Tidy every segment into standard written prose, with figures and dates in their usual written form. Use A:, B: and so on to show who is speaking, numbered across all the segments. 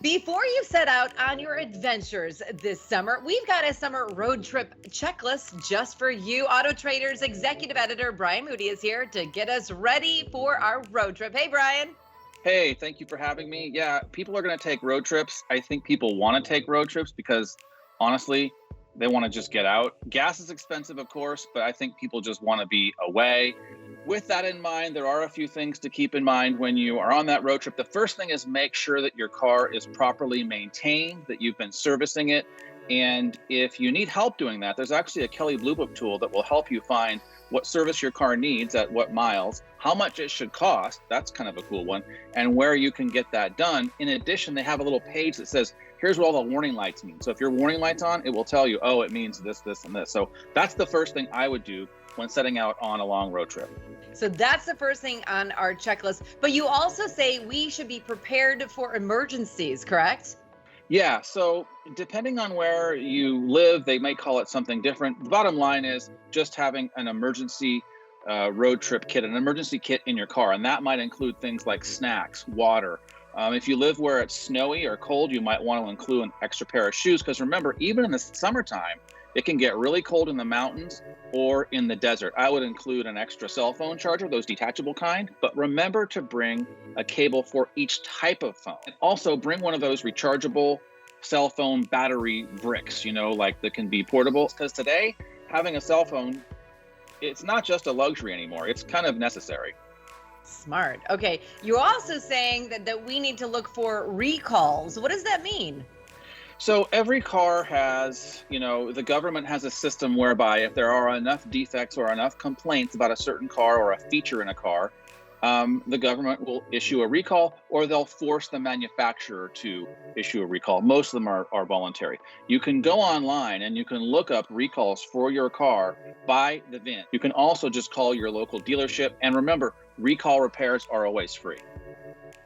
A: Before you set out on your adventures this summer, we've got a summer road trip checklist just for you. Auto Trader's executive editor Brian Moody is here to get us ready for our road trip. Hey, Brian.
B: Hey, thank you for having me. Yeah, people are going to take road trips. I think people want to take road trips because honestly, they want to just get out. Gas is expensive, of course, but I think people just want to be away. With that in mind, there are a few things to keep in mind when you are on that road trip. The first thing is make sure that your car is properly maintained, that you've been servicing it. And if you need help doing that, there's actually a Kelley Blue Book tool that will help you find what service your car needs at what miles, how much it should cost. That's kind of a cool one, and where you can get that done. In addition, they have a little page that says, here's what all the warning lights mean. So if your warning light's on, it will tell you, oh, it means this, this, and this. So that's the first thing I would do when setting out on a long road trip.
A: So that's the first thing on our checklist. But you also say we should be prepared for emergencies, correct?
B: Yeah, so depending on where you live, they might call it something different. The bottom line is just having an emergency road trip kit, an emergency kit in your car. And that might include things like snacks, water. If you live where it's snowy or cold, you might want to include an extra pair of shoes. Because remember, even in the summertime, it can get really cold in the mountains or in the desert. I would include an extra cell phone charger, those detachable kind, but remember to bring a cable for each type of phone. And also bring one of those rechargeable cell phone battery bricks, like that can be portable. Because today, having a cell phone, it's not just a luxury anymore. It's kind of necessary.
A: Smart. Okay. You're also saying that we need to look for recalls. What does that mean?
B: So every car has, the government has a system whereby if there are enough defects or enough complaints about a certain car or a feature in a car, the government will issue a recall, or they'll force the manufacturer to issue a recall. Most of them are voluntary. You can go online and you can look up recalls for your car by the VIN. You can also just call your local dealership. And remember, recall repairs are always free.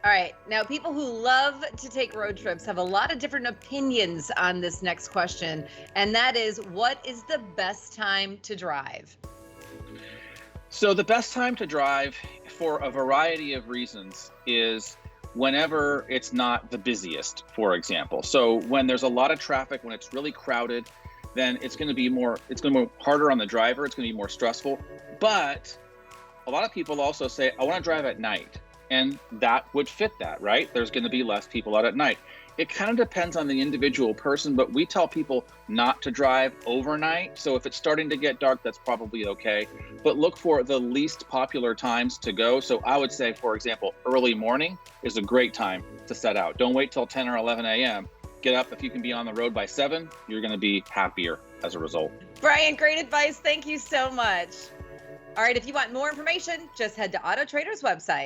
A: All right. Now, people who love to take road trips have a lot of different opinions on this next question. And that is, what is the best time to drive?
B: So the best time to drive for a variety of reasons is whenever it's not the busiest, for example. So when there's a lot of traffic, when it's really crowded, then it's going to be harder on the driver. It's going to be more stressful. But a lot of people also say, I want to drive at night. And that would fit that, right? There's going to be less people out at night. It kind of depends on the individual person, but we tell people not to drive overnight. So if it's starting to get dark, that's probably okay. But look for the least popular times to go. So I would say, for example, early morning is a great time to set out. Don't wait till 10 or 11 a.m. Get up. If you can be on the road by 7, you're going to be happier as a result.
A: Brian, great advice. Thank you so much. All right, if you want more information, just head to Auto Trader's website.